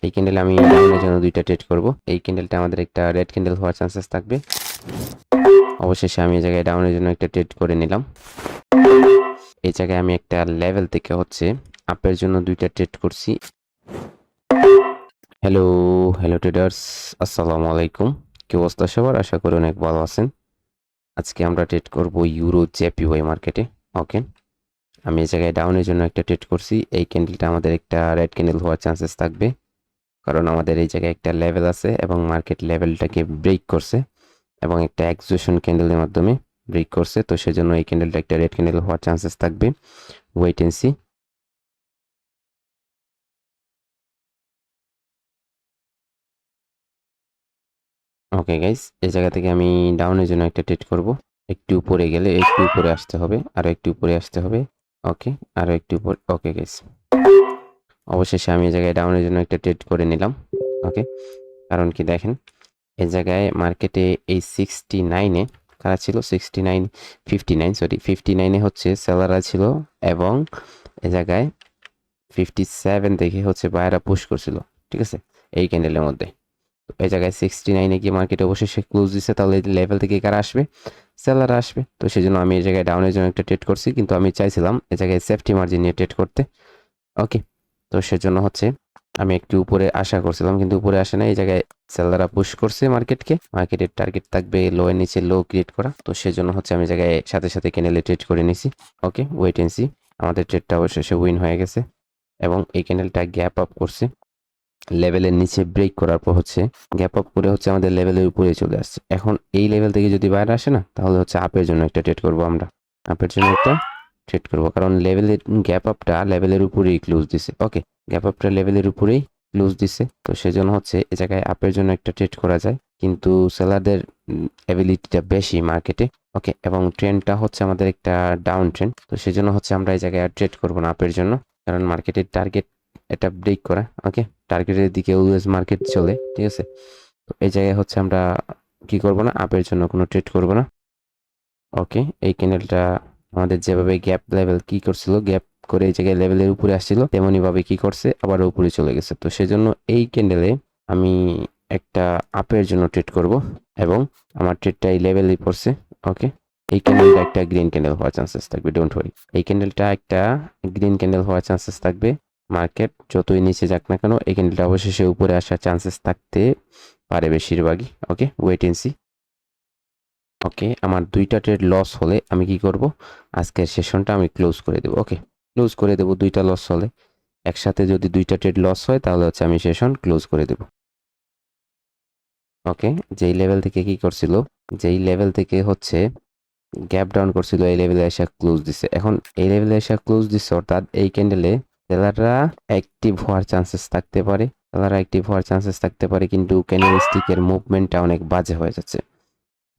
এই ক্যান্ডেলে আমি ডাউনের জন্য দুইটা ট্রেড করব। এই ক্যান্ডেলটা আমাদের একটা রেড ক্যান্ডেল হওয়ার চান্সেস থাকবে। অবশেষে আমি এই জায়গায় ডাউনের জন্য একটা ট্রেড করে নিলাম। এই জায়গায় আমি একটা লেভেল থেকে হচ্ছে আপের জন্য দুইটা ট্রেড করছি। হ্যালো হ্যালো ট্রেডার্স, আসসালামু আলাইকুম। কি অবস্থা সবার? আশা করি অনেক ভালো আছেন। আজকে আমরা ট্রেড করব ইউরো জেপিওয়াই মার্কেটে। ওকে, আমি এই জায়গায় ডাউনের জন্য একটা ট্রেড করছি। এই ক্যান্ডেলটা আমাদের একটা রেড ক্যান্ডেল হওয়ার চান্সেস থাকবে, কারণ আমাদের এই জায়গায় একটা লেভেল আছে এবং মার্কেট লেভেলটাকে ব্রেক করছে এবং একটা এক্সোশন ক্যান্ডেলের মাধ্যমে ব্রেক করছে। তো সেজন্য এই ক্যান্ডেলটা একটা রেড ক্যান্ডেল হওয়ার চান্সেস থাকবে। Wait and see. Okay guys, এই জায়গা থেকে আমি ডাউনের জন্য একটা ট্রেড করব। একটু উপরে গেলে একটু উপরে আসতে হবে, আরো একটু উপরে আসতে হবে। ওকে, আরো একটু উপরে। ওকে গাইস, অবশেষে আমি এই জায়গায় ডাউনের জন্য একটা ট্রেড করে নিলাম। ওকে, কারণ কি দেখেন, এই জায়গায় মার্কেটে এই 69-এ কারা ছিল, 69 59 সরি 59-এ হচ্ছে সেলাররা ছিল এবং এই জায়গায় 57 দেখে হচ্ছে বায়াররা পুশ করছিল। ঠিক আছে, এই ক্যান্ডেলের মধ্যে। তো এই জায়গায় 69-এ গিয়ে মার্কেটে অবশেষে ক্লোজ দিচ্ছে, তাহলে এই লেভেল থেকে কারা আসবে? সেলাররা আসবে। তো সেই জন্য আমি এই জায়গায় ডাউনের জন্য একটা ট্রেড করছি, কিন্তু আমি চাইছিলাম এই জায়গায় সেফটি মার্জিন নিয়ে ট্রেড করতে। ওকে, তো সেজন্য হচ্ছে আমি একটু উপরে আশা করছিলাম, কিন্তু উপরে আসে না। এই জায়গায় সেলাররা পুশ করছে মার্কেটকে। মার্কেটের টার্গেট থাকবে লো এর নিচে লো ক্রিয়েট করা। তো সেজন্য হচ্ছে আমি জায়গায় সাথে সাথে ক্যান্ডেলে ট্রেড করে নিছি। ওকে, ওয়েট এন্ড সি। আমাদের ট্রেডটা অবশেষে উইন হয়ে গেছে এবং এই ক্যান্ডেলটা গ্যাপ আপ করছে। লেভেলের নিচে ব্রেক করার পর হচ্ছে গ্যাপ আপ করে হচ্ছে আমাদের লেভেলের উপরে চলে আসছে। এখন এই লেভেল থেকে যদি বাইরে আসে না, তাহলে হচ্ছে আপের জন্য একটা ট্রেড করব। আমরা আপের জন্য একটা ট্রেড করব, কারণ লেভেলের গ্যাপ আপটা লেভেলের উপরেই ক্লোজ দিছে। ওকে, গ্যাপ আপটা লেভেলের উপরেই ক্লোজ দিছে। তো সেজন্য হচ্ছে এই জায়গায় আপের জন্য একটা ট্রেড করা যায়, কিন্তু সেলারদের অ্যাবিলিটিটা বেশি মার্কেটে। ওকে, এবং ট্রেন্ডটা হচ্ছে আমাদের একটা ডাউন ট্রেন্ড। তো সেজন্য হচ্ছে আমরা এই জায়গায় ট্রেড করবো না আপের জন্য, কারণ মার্কেটের টার্গেট এটা ব্রেক করা। ওকে, টার্গেটের দিকে অলওয়েজ মার্কেট চলে। ঠিক আছে, তো এই জায়গায় হচ্ছে আমরা কি করব না, আপের জন্য কোনো ট্রেড করব না। ওকে, এই ক্যান্ডেলটা আমাদের যেভাবে গ্যাপ লেভেল কি করছিল, গ্যাপ করে এই জায়গায় লেভেলের উপরে আসছিল, তেমনি ভাবে কি করছে, আবার উপরে চলে গেছে। তো সেজন্য এই ক্যান্ডেলে আমি একটা আপের জন্য ট্রেড করব এবং আমার ট্রেডটা এই লেভেলেই পড়ছে। ওকে, এই ক্যান্ডেলটা একটা গ্রিন ক্যান্ডেল হওয়ার চান্সেস থাকবে, ডোন্ট ওয়ারি। এই ক্যান্ডেলটা একটা গ্রিন ক্যান্ডেল হওয়ার চান্সেস থাকবে। মার্কেট যতই নিচে যাক না কেন, এই ক্যান্ডেলটা অবশেষে উপরে আসার চান্সেস থাকতে পারে বেশিরভাগই। ওকে, ওয়েট এন্ড সি। ওকে, আমার দুইটা ট্রেড লস হলে আমি কি করব, আজকের সেশনটা আমি ক্লোজ করে দেবো। ওকে, ক্লোজ করে দেবো। দুইটা লস হলে, একসাথে যদি দুইটা ট্রেড লস হয় তাহলে হচ্ছে আমি সেশন ক্লোজ করে দেবো। ওকে, যেই লেভেল থেকে কি করছিল, যেই লেভেল থেকে হচ্ছে গ্যাপ ডাউন করছিল, এই লেভেলে এসে ক্লোজ দিছে। এখন এই লেভেলে এসে ক্লোজ দিচ্ছে, অর্থাৎ এই ক্যান্ডেলে সেলাররা অ্যাক্টিভ হওয়ার চান্সেস থাকতে পারে। সেলাররা অ্যাক্টিভ হওয়ার চান্সেস থাকতে পারে, কিন্তু ক্যান্ডেল স্টিকের মুভমেন্টটা অনেক বাজে হয়ে যাচ্ছে।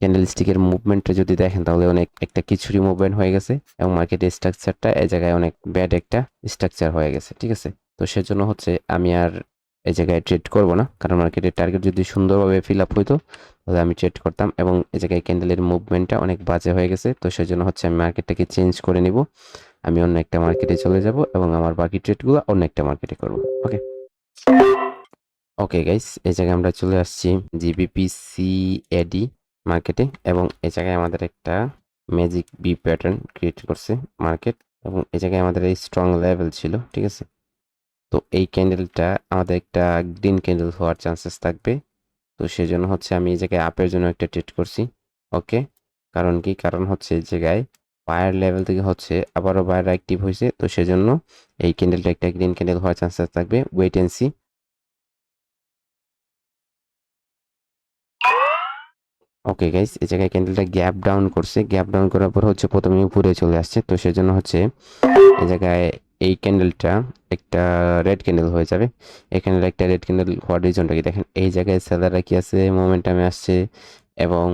ক্যান্ডেল স্টিকের মুভমেন্টটা যদি দেখেন, তাহলে অনেক একটা খিচুড়ি মুভমেন্ট হয়ে গেছে এবং মার্কেটের স্ট্রাকচারটা এই জায়গায় অনেক ব্যাড একটা স্ট্রাকচার হয়ে গেছে। ঠিক আছে, তো সেজন্য হচ্ছে আমি আর এই জায়গায় ট্রেড করব না, কারণ মার্কেটের টার্গেট যদি সুন্দরভাবে ফিল আপ হইতো তাহলে আমি ট্রেড করতাম। এবং এই জায়গায় ক্যান্ডেলের মুভমেন্টটা অনেক বাজে হয়ে গেছে। তো সেজন্য হচ্ছে আমি মার্কেটটাকে চেঞ্জ করে নিব। আমি অন্য একটা মার্কেটে চলে যাব এবং আমার বাকি ট্রেডগুলো অন্য একটা মার্কেটে করব। ওকে, ওকে গাইস, এই জায়গায় আমরা চলে আসছি জিবিপি সিএডি মার্কেটে এবং এই জায়গায় আমাদের একটা ম্যাজিক বি প্যাটার্ন ক্রিয়েট করছে মার্কেট এবং এই জায়গায় আমাদের এই স্ট্রং লেভেল ছিল। ঠিক আছে, তো এই ক্যান্ডেলটা আমাদের একটা গ্রিন ক্যান্ডেল হওয়ার চান্সেস থাকবে। তো সেজন্য হচ্ছে আমি এই জায়গায় আপের জন্য একটা ট্রেড করছি। ওকে, কারণ কি, কারণ হচ্ছে এই জায়গায় বায়ার লেভেল থেকে হচ্ছে আবারও বায়ার অ্যাক্টিভ হয়েছে। তো সেজন্য এই ক্যান্ডেলটা একটা গ্রিন ক্যান্ডেল হওয়ার চান্সেস থাকবে। Wait and see. Okay guys, এই জায়গায় ক্যান্ডেলটা গ্যাপ ডাউন করছে। গ্যাপ ডাউন করার পর হচ্ছে প্রথমে উপরে চলে আসছে। তো সেজন্য হচ্ছে এই জায়গায় এই ক্যান্ডেলটা একটা রেড ক্যান্ডেল হয়ে যাবে। এখানে একটা রেড ক্যান্ডেল হওয়ার রিজনটা কি দেখেন, এই জায়গায় সেলাররা কি আছে, মোমেন্টামে আসছে এবং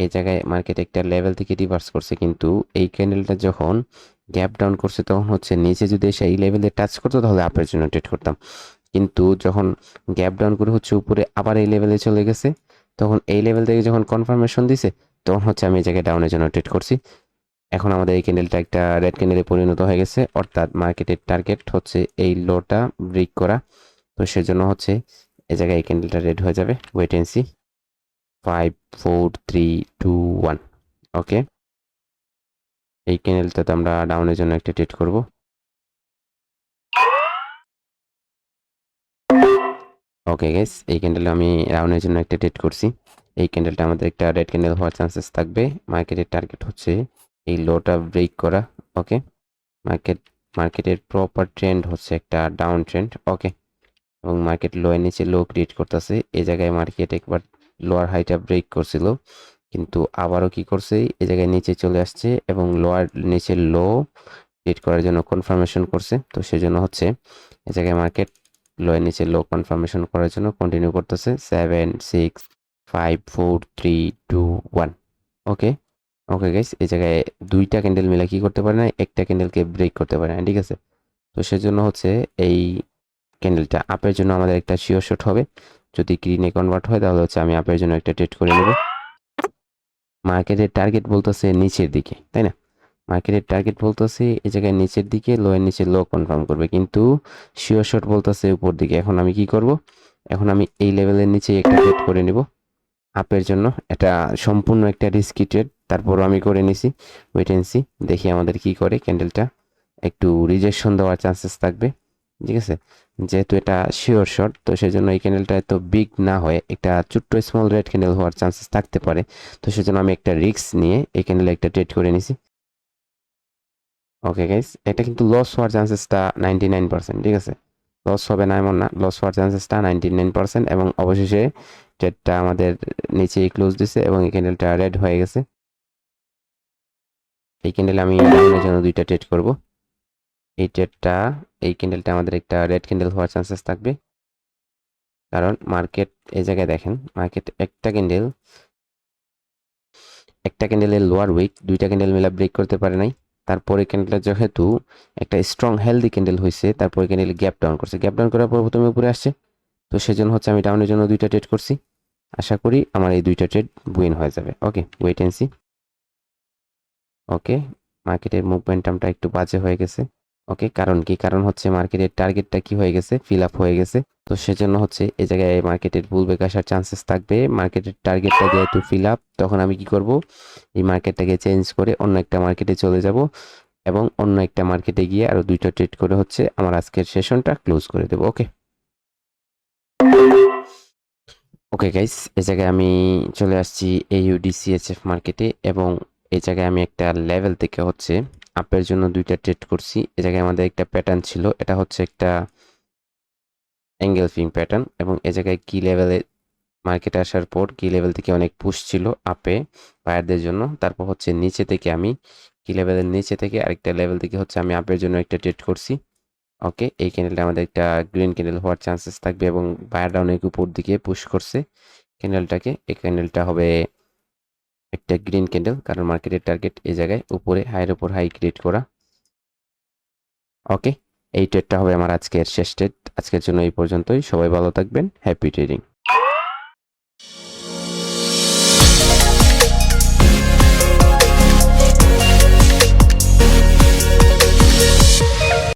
এই জায়গায় মার্কেট একটা লেভেল থেকে রিভার্স করছে। কিন্তু এই ক্যান্ডেলটা যখন গ্যাপ ডাউন করছে, তখন হচ্ছে নিচে যদি এসে এই লেভেলে টাচ করতো তাহলে আপের জন্য ট্রেড করতাম। কিন্তু যখন গ্যাপ ডাউন করে হচ্ছে উপরে আবার এই লেভেলে চলে গেছে, তখন এই লেভেল থেকে যখন কনফার্মেশন দিছে, তখন হচ্ছে আমি এই জায়গায় ডাউনের জন্য ট্রেড করছি। এখন আমাদের এই ক্যান্ডেলটা একটা রেড ক্যান্ডেলে পরিণত হয়ে গেছে, অর্থাৎ মার্কেটের টার্গেট হচ্ছে এই লোটা ব্রেক করা তো সেজন্য হচ্ছে এই জায়গায় এই ক্যান্ডেলটা রেড হয়ে যাবে। Wait and C. 5 4 3 2 1। ওকে, এই ক্যান্ডেলটাতে আমরা ডাউনের জন্য একটা ট্রেড করব। ওকে গাইস, এই ক্যান্ডেলে আমি ডাউনের জন্য একটা ট্রেড করছি। এই ক্যান্ডেলটা আমাদের একটা রেড ক্যান্ডেল হওয়ার চান্সেস থাকবে। মার্কেটের টার্গেট হচ্ছে এই লোটা ব্রেক করা। ওকে, মার্কেটের প্রপার ট্রেন্ড হচ্ছে একটা ডাউন ট্রেন্ড। ওকে, এবং মার্কেট লো এর নিচে লো ক্রিয়েট করতেছে। এই জায়গায় মার্কেট একবার লোয়ার হাইটা ব্রেক করছিল, কিন্তু আবারও কি করছে, এই জায়গায় নিচে চলে আসছে এবং লোয়ার নিচে লো ক্রিয়েট করার জন্য কনফার্মেশন করছে। তো সেজন্য হচ্ছে এই জায়গায় মার্কেট লো এর নিচে লো কনফার্মেশন করার জন্য কন্টিনিউ করতেছে। 7 6 5 4 3 2 1। ওকে, ওকে গাইস, এই জায়গায় দুইটা ক্যান্ডেল মিলে কি করতে পারে না, একটা ক্যান্ডেলকে ব্রেক করতে পারে না, ঠিক আছে। তো সেজন্য হচ্ছে এই ক্যান্ডেলটা আপের জন্য আমাদের একটা শিওর শট হবে। যদি গ্রিনে কনভার্ট হয় তাহলে হচ্ছে আমি আপের জন্য একটা ট্রেড করে নেব। মার্কেটের টার্গেট বলতেছে নিচের দিকে, তাই না? মার্কেটের টার্গেট বলতেছে এই জায়গায় নিচের দিকে, লো এর নিচে লো কনফার্ম করবে, কিন্তু শিওর শট বলতেছে উপর দিকে। এখন আমি কি করব, এখন আমি এই লেভেলের নিচে একটা ট্রেড করে নেব আপের জন্য। এটা সম্পূর্ণ একটা রিস্কি ট্রেড, তারপরও আমি করে নিছি। ওয়েট এন্ড সি, দেখি আমাদের কি করে। ক্যান্ডেলটা একটু রিজেকশন দেওয়ার চান্সেস থাকবে, ঠিক আছে। যেহেতু এটা শিওর শট, তো সেই জন্য এই ক্যান্ডেলটা এত বিগ না হয়ে একটা ছোট্ট স্মল রেড ক্যান্ডেল হওয়ার চান্সেস থাকতে পারে। তো সেজন্য আমি একটা রিস্ক নিয়ে এই ক্যান্ডেলে একটা ট্রেড করে নিছি। ওকে গাইস, এটা কিন্তু লস হওয়ার চান্সেসটা 99%, ঠিক আছে। লস হবে না এমন না, লস হওয়ার চান্সেসটা 99%। এবং অবশেষে ট্রেডটা আমাদের নিচেই ক্লোজ দিছে এবং এই ক্যান্ডেলটা রেড হয়ে গেছে। এই ক্যান্ডেলে আমি ডাউনের জন্য দুইটা ট্রেড করব। এই ট্রেডটা, এই ক্যান্ডেলটা আমাদের একটা রেড ক্যান্ডেল হওয়ার চান্সেস থাকবে, কারণ মার্কেট এই জায়গায় দেখেন, মার্কেট একটা ক্যান্ডেলের লোয়ার উইক দুইটা ক্যান্ডেল মিলা ব্রেক করতে পারে নাই। তারপরে ক্যান্ডেলটা যেহেতু একটা স্ট্রং হেলদি ক্যান্ডেল হয়েছে, তারপরে ক্যান্ডেল গ্যাপ ডাউন করছে, গ্যাপ ডাউন করার পর প্রথমে উপরে আসছে। তো সেজন্য হচ্ছে আমি ডাউনের জন্য দুইটা ট্রেড করছি। আশা করি আমার এই দুইটা ট্রেড উইন হয়ে যাবে। ওকে, ওয়েট এন্ড সি। ওকে, মার্কেটের মুভমেন্টামটা একটু বাজে হয়ে গেছে। ওকে, কারণ কি, কারণ হচ্ছে মার্কেটের টার্গেটটা কি হয়ে গেছে, ফিল আপ হয়ে গেছে। তো সেজন্য হচ্ছে এই জায়গায় মার্কেটের পুলব্যাক আসার চান্সেস থাকবে। মার্কেটের টার্গেটটা যেহেতু ফিল আপ, তখন আমি কি করব, এই মার্কেটটাকে চেঞ্জ করে অন্য একটা মার্কেটে চলে যাব এবং অন্য একটা মার্কেটে গিয়ে আরো দুইটা ট্রেড করে হচ্ছে আমার আজকের সেশনটা ক্লোজ করে দেবো। ওকে, ওকে গাইস, এই জায়গায় আমি চলে আসছি AUDCHF মার্কেটে এবং এই জায়গায় আমি একটা লেভেল থেকে হচ্ছে আপের জন্য দুইটা ট্রেড করছি। এই জায়গায় আমাদের একটা প্যাটার্ন ছিল, এটা হচ্ছে একটা অ্যাঙ্গেল ফিং প্যাটার্ন। এবং এই জায়গায় কি লেভেলে মার্কেটে আসার পর কি লেভেল থেকে অনেক পুশ ছিল আপে বায়ারদের জন্য। তারপর হচ্ছে নিচে থেকে আমি কি লেভেলের নিচে থেকে আরেকটা লেভেল থেকে হচ্ছে আমি আপের জন্য একটা ট্রেড করছি। ওকে, এই ক্যান্ডেলটা আমাদের একটা গ্রিন ক্যান্ডেল হওয়ার চান্সেস থাকবে এবং বায়াররা অনেক উপর দিকে পুশ করছে ক্যান্ডেলটাকে। এই ক্যান্ডেলটা হবে একটা গ্রিন ক্যান্ডেল, কারণ মার্কেটের টার্গেট এই জায়গায় উপরে হাইয়ের উপর হাই ক্রিয়েট করা। ওকে, এই ট্রেডটা হবে আমার আজকের শেষ ট্রেড। আজকের জন্য এই পর্যন্তই। সবাই ভালো থাকবেন। Happy trading.